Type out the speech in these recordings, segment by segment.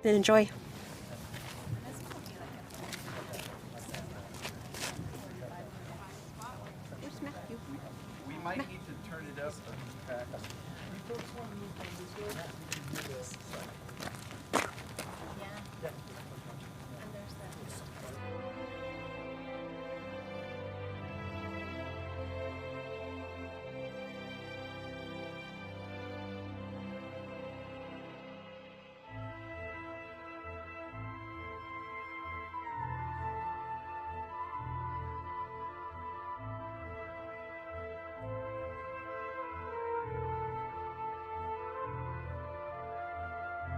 and enjoy. We might need to turn it up a pack.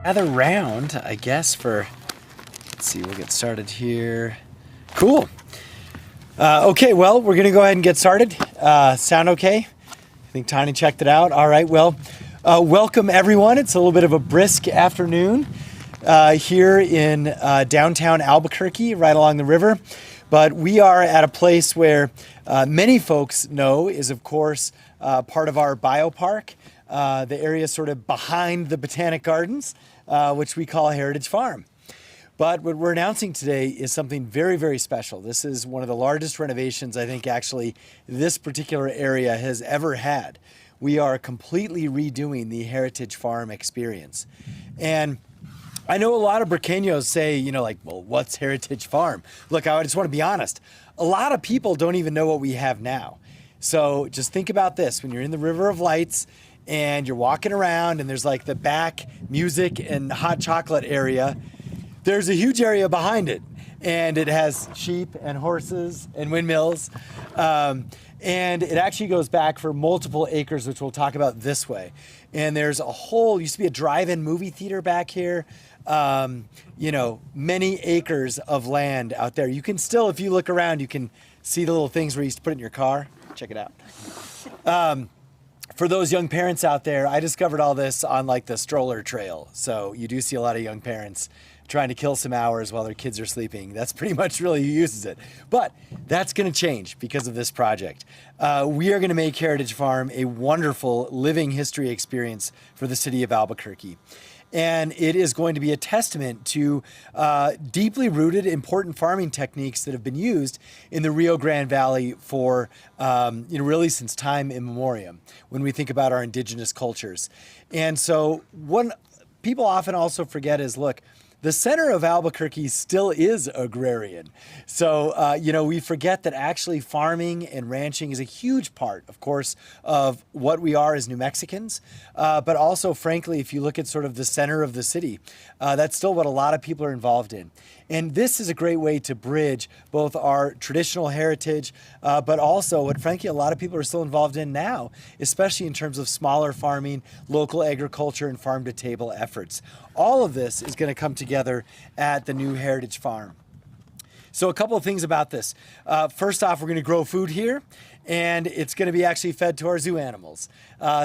Gather round, I guess, for, let's see, we'll get started here. Cool. Okay, well, we're going to go ahead and get started. Sound okay? I think Tiny checked it out. All right, well, welcome everyone. It's a little bit of a brisk afternoon here in downtown Albuquerque, right along the river. But we are at a place where many folks know is, of course, part of our BioPark, the area sort of behind the Botanic Gardens, which we call Heritage Farm. But what we're announcing today is something very, very special. This is one of the largest renovations I think actually this particular area has ever had. We are completely redoing the Heritage Farm experience. And I know a lot of Burqueños say, you know, like, well, what's Heritage Farm? Look, I just want to be honest. A lot of people don't even know what we have now. So just think about this. When you're in the River of Lights and you're walking around and there's like the back music and hot chocolate area, there's a huge area behind it. And it has sheep and horses and windmills. And it actually goes back for multiple acres, which we'll talk about this way. And there's a whole, used to be a drive-in movie theater back here. You know, many acres of land out there. You can still, if you look around, you can see the little things where you used to put it in your car. Check it out. For those young parents out there, I discovered all this on like the stroller trail. So you do see a lot of young parents trying to kill some hours while their kids are sleeping. That's pretty much really who uses it. But that's going to change because of this project. We are going to make Heritage Farm a wonderful living history experience for the city of Albuquerque. And it is going to be a testament to deeply rooted, important farming techniques that have been used in the Rio Grande Valley for, really since time immemorial, when we think about our indigenous cultures. And so what people often also forget is, look, the center of Albuquerque still is agrarian. So, we forget that actually farming and ranching is a huge part, of course, of what we are as New Mexicans. But also, frankly, if you look at sort of the center of the city, that's still what a lot of people are involved in. And this is a great way to bridge both our traditional heritage, but also what, frankly, a lot of people are still involved in now, especially in terms of smaller farming, local agriculture, and farm-to-table efforts. All of this is going to come together at the new Heritage Farm. So a couple of things about this. First off, we're going to grow food here, and it's going to be actually fed to our zoo animals.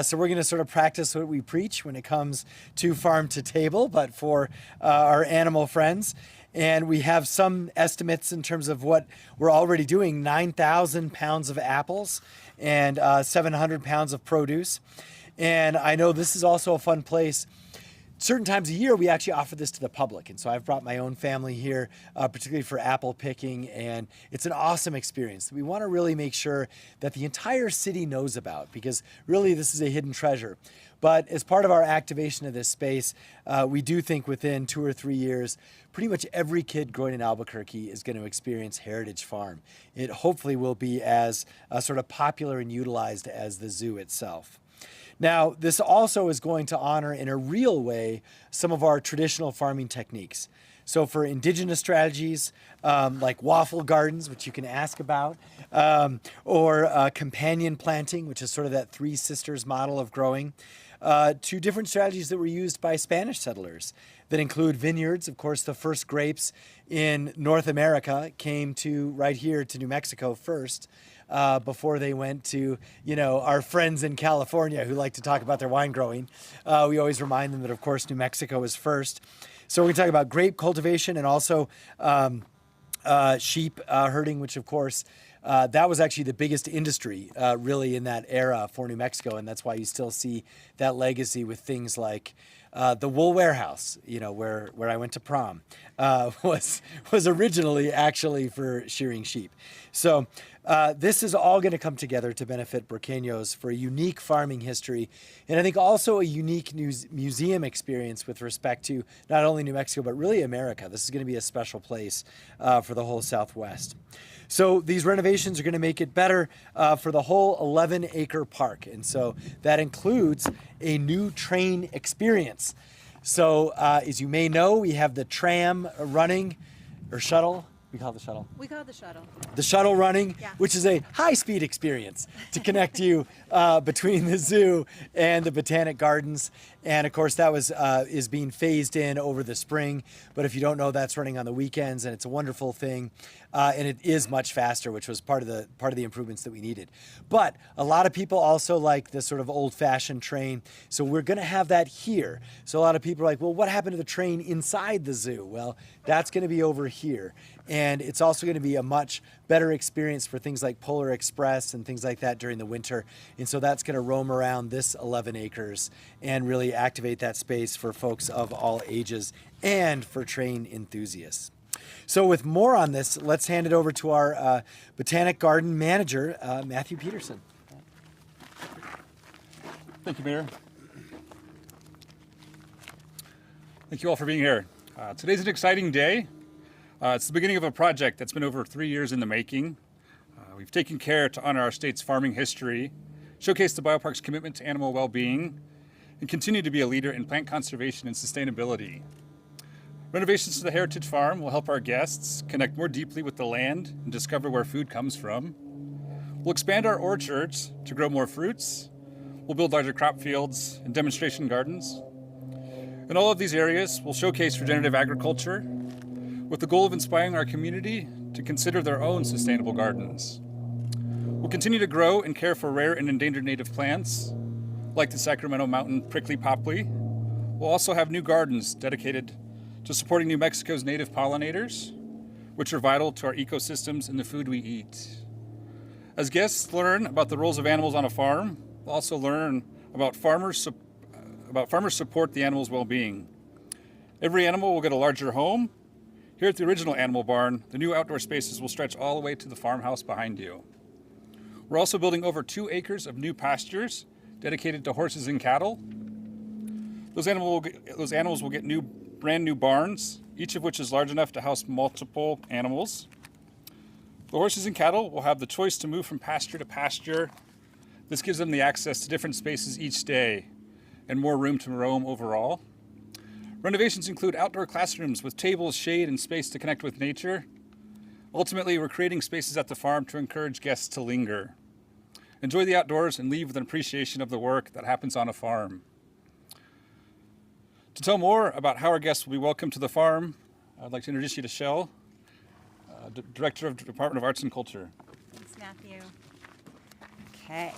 So we're going to sort of practice what we preach when it comes to farm to table, but for our animal friends. And we have some estimates in terms of what we're already doing, 9,000 pounds of apples and 700 pounds of produce. And I know this is also a fun place. Certain times a year, we actually offer this to the public. And so I've brought my own family here, particularly for apple picking. And it's an awesome experience that we want to really make sure that the entire city knows about, because really this is a hidden treasure. But as part of our activation of this space, we do think within 2 or 3 years, pretty much every kid growing in Albuquerque is going to experience Heritage Farm. It hopefully will be as sort of popular and utilized as the zoo itself. Now, this also is going to honor in a real way some of our traditional farming techniques. So for indigenous strategies like waffle gardens, which you can ask about, or companion planting, which is sort of that three sisters model of growing, to different strategies that were used by Spanish settlers that include vineyards. Of course, the first grapes in North America came to right here to New Mexico first. Before they went to, our friends in California who like to talk about their wine growing. We always remind them that, of course, New Mexico is first. So we're going to talk about grape cultivation and also sheep herding, which, of course, that was actually the biggest industry really in that era for New Mexico. And that's why you still see that legacy with things like The wool warehouse, where I went to prom, was originally actually for shearing sheep. So this is all going to come together to benefit Burqueños for a unique farming history, and I think also a unique museum experience with respect to not only New Mexico, but really America. This is going to be a special place for the whole Southwest. So these renovations are going to make it better for the whole 11-acre park. And so that includes a new train experience. So as you may know, we have the tram running, or shuttle. We call it the shuttle. We call it the shuttle. The shuttle running, Yeah. which is a high-speed experience to connect you between the zoo and the Botanic Gardens. And of course, that is being phased in over the spring. But if you don't know, that's running on the weekends, and it's a wonderful thing. And it is much faster, which was part of the improvements that we needed. But a lot of people also like this sort of old-fashioned train, so we're going to have that here. So a lot of people are like, well, what happened to the train inside the zoo? Well, that's going to be over here. And it's also going to be a much better experience for things like Polar Express and things like that during the winter. And so that's going to roam around this 11 acres and really activate that space for folks of all ages and for train enthusiasts. So with more on this, let's hand it over to our Botanic Garden manager, Matthew Peterson. Thank you, Mayor. Thank you all for being here. Today's an exciting day. It's the beginning of a project that's been over 3 years in the making. We've taken care to honor our state's farming history, showcase the BioPark's commitment to animal well-being, and continue to be a leader in plant conservation and sustainability. Renovations to the Heritage Farm will help our guests connect more deeply with the land and discover where food comes from. We'll expand our orchards to grow more fruits. We'll build larger crop fields and demonstration gardens. In all of these areas, we'll showcase regenerative agriculture with the goal of inspiring our community to consider their own sustainable gardens. We'll continue to grow and care for rare and endangered native plants, like the Sacramento Mountain prickly poppy. We'll also have new gardens dedicated to supporting New Mexico's native pollinators, which are vital to our ecosystems and the food we eat. As guests learn about the roles of animals on a farm, we'll also learn about farmers support the animal's well-being. Every animal will get a larger home. Here at the original animal barn, the new outdoor spaces will stretch all the way to the farmhouse behind you. We're also building over 2 acres of new pastures dedicated to horses and cattle. Those animals will get brand new barns, each of which is large enough to house multiple animals. The horses and cattle will have the choice to move from pasture to pasture. This gives them the access to different spaces each day and more room to roam overall. Renovations include outdoor classrooms with tables, shade, and space to connect with nature. Ultimately, we're creating spaces at the farm to encourage guests to linger. Enjoy the outdoors and leave with an appreciation of the work that happens on a farm. To tell more about how our guests will be welcome to the farm, I'd like to introduce you to Shell, Director of the Department of Arts and Culture. Thanks, Matthew. Okay.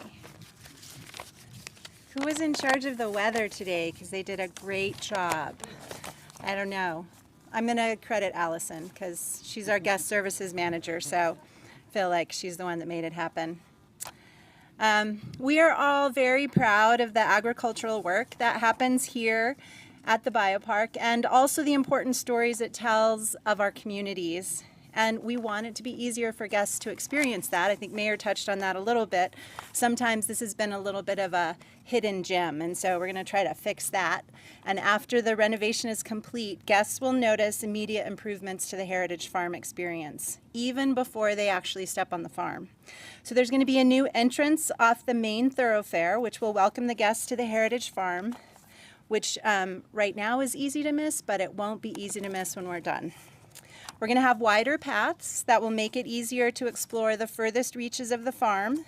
Who was in charge of the weather today? Because they did a great job. I don't know. I'm going to credit Allison because she's our guest services manager, so I feel like she's the one that made it happen. We are all very proud of the agricultural work that happens here at the BioPark and also the important stories it tells of our communities. And we want it to be easier for guests to experience that. I think Mayor touched on that a little bit. Sometimes this has been a little bit of a hidden gem, and so we're going to try to fix that. And after the renovation is complete, guests will notice immediate improvements to the Heritage Farm experience, even before they actually step on the farm. So there's going to be a new entrance off the main thoroughfare, which will welcome the guests to the Heritage Farm, which right now is easy to miss, but it won't be easy to miss when we're done. We're going to have wider paths that will make it easier to explore the furthest reaches of the farm.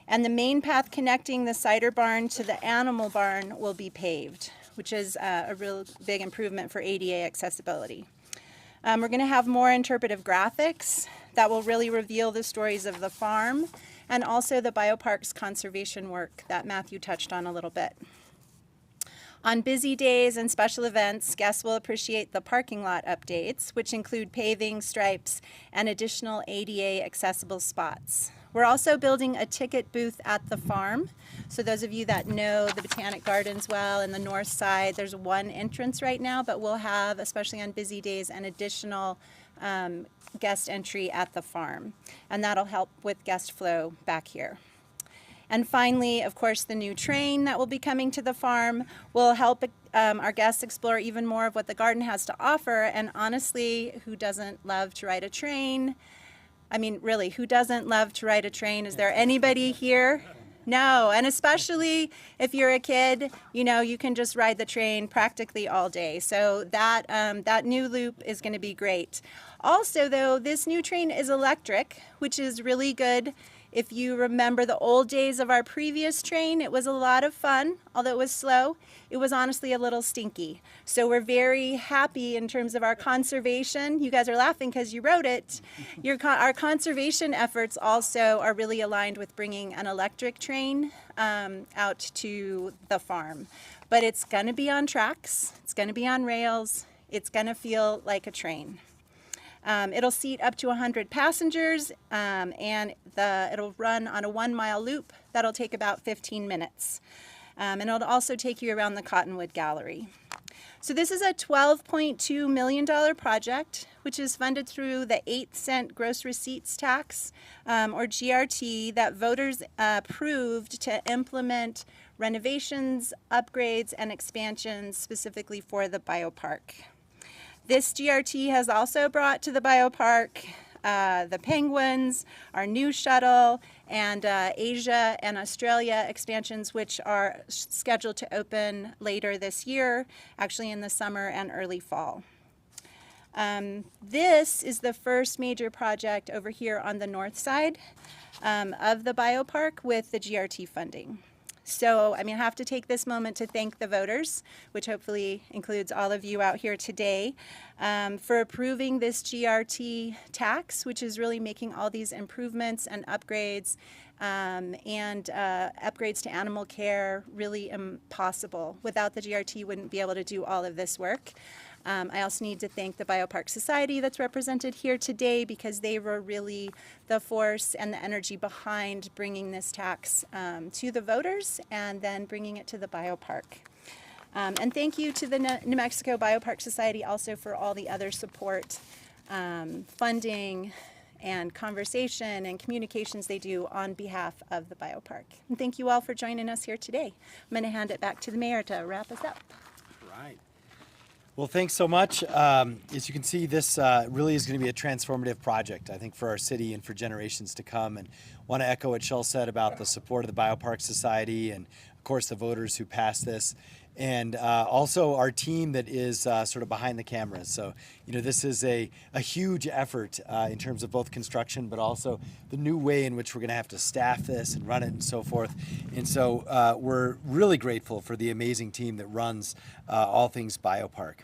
And the main path connecting the cider barn to the animal barn will be paved, which is a real big improvement for ADA accessibility. We're going to have more interpretive graphics that will really reveal the stories of the farm and also the BioPark's conservation work that Matthew touched on a little bit. On busy days and special events, guests will appreciate the parking lot updates, which include paving, stripes, and additional ADA accessible spots. We're also building a ticket booth at the farm. So those of you that know the Botanic Gardens well in the north side, there's one entrance right now, but we'll have, especially on busy days, an additional guest entry at the farm. And that'll help with guest flow back here. And finally, of course, the new train that will be coming to the farm will help our guests explore even more of what the garden has to offer. And honestly, who doesn't love to ride a train? I mean, really, who doesn't love to ride a train? Is there anybody here? No, and especially if you're a kid, you know, you can just ride the train practically all day. So that, that new loop is going to be great. Also, though, this new train is electric, which is really good. If you remember the old days of our previous train, it was a lot of fun, although it was slow. It was honestly a little stinky. So we're very happy in terms of our conservation. You guys are laughing because you wrote it. Our conservation efforts also are really aligned with bringing an electric train out to the farm. But it's going to be on tracks. It's going to be on rails. It's going to feel like a train. It'll seat up to 100 passengers, and it'll run on a 1 mile loop that'll take about 15 minutes. And it'll also take you around the Cottonwood Gallery. So this is a $12.2 million project, which is funded through the 8-cent gross receipts tax, or GRT, that voters approved to implement renovations, upgrades, and expansions specifically for the BioPark. This GRT has also brought to the BioPark the penguins, our new shuttle, and Asia and Australia expansions, which are scheduled to open later this year, actually in the summer and early fall. This is the first major project over here on the north side of the BioPark with the GRT funding. So, I mean, I have to take this moment to thank the voters, which hopefully includes all of you out here today, for approving this GRT tax, which is really making all these improvements and upgrades upgrades to animal care really impossible. Without the GRT, you wouldn't be able to do all of this work. I also need to thank the BioPark Society that's represented here today, because they were really the force and the energy behind bringing this tax to the voters and then bringing it to the BioPark. And thank you to the New Mexico BioPark Society also for all the other support, funding, and conversation and communications they do on behalf of the BioPark. And thank you all for joining us here today. I'm going to hand it back to the mayor to wrap us up. Right. Well, thanks so much. As you can see, this really is going to be a transformative project, I think, for our city and for generations to come. And want to echo what Shell said about the support of the BioPark Society and, of course, the voters who passed this. And also our team that is sort of behind the cameras. So, you know, this is a huge effort in terms of both construction, but also the new way in which we're going to have to staff this and run it and so forth. And so we're really grateful for the amazing team that runs all things BioPark.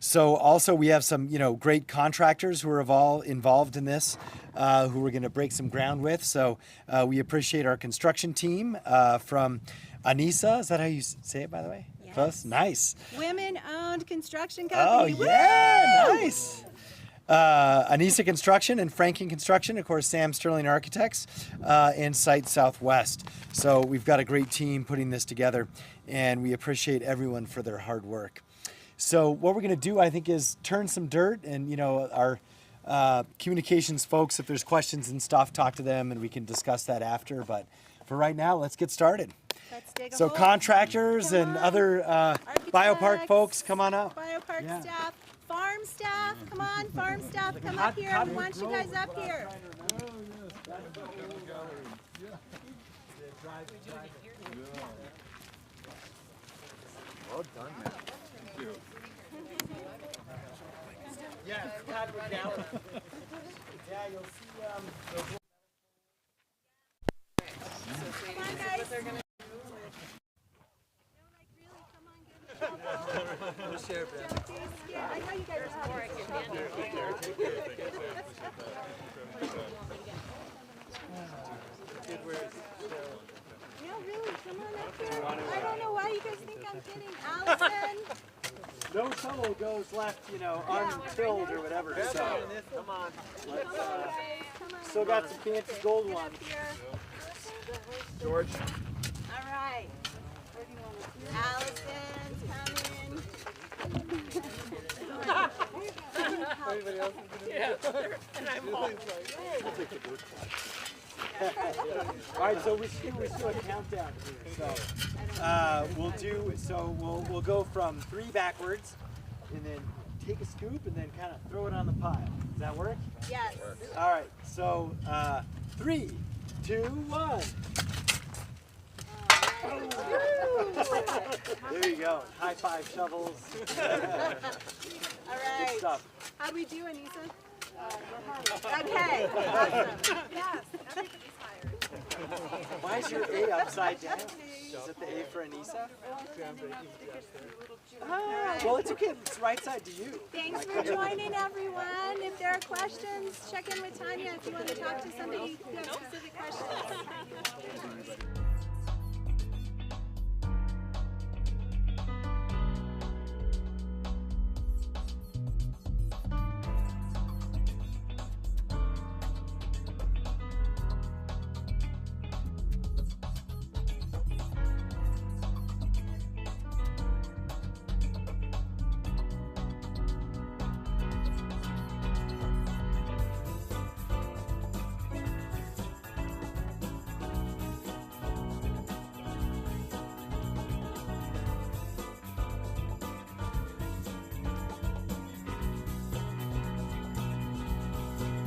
So also we have some, you know, great contractors who are all involved in this, who we're going to break some ground with. So we appreciate our construction team from Anissa. Is that how you say it, by the way? Yes. Close? Nice. Women-owned construction Oh, company. yeah, Woo! nice. Anissa Construction and Franken Construction, of course, Sam Sterling Architects, and Site Southwest. So we've got a great team putting this together, and we appreciate everyone for their hard work. So what we're going to do, I think, is turn some dirt, and, you know, our communications folks, if there's questions and stuff, talk to them, and we can discuss that after. But for right now, let's get started. Let's dig a So hole. contractors Come and on. other BioPark Architects, folks, come on up. BioPark Yeah. staff, farm staff, come on, farm staff, come up here. We want you guys up here. Well done, man. Yeah, you'll see. Come on, guys. Yeah, I know you guys are having some trouble. Yeah, really, come on up here. I don't know why you guys think I'm kidding. Allison. No shovel goes left, you know, unfilled or whatever. So, Come on. still got some fancy gold ones. George. All right. Allison's coming. Everybody else is going to and I'm all All right, so we should do a countdown here. So we'll go from 3 backwards, and then take a scoop, and then kind of throw it on the pile. Does that work? Yes. All right. So 3, 2, 1. There you go. High five shovels. All right. Good stuff. How'd we do, Anissa? Okay. Awesome. Yes. Why is your A upside down? Is it the A for Anissa? Well, it's okay. It's right side to you. Thanks for joining, everyone. If there are questions, check in with Tanya if you want to talk to somebody who has specific questions.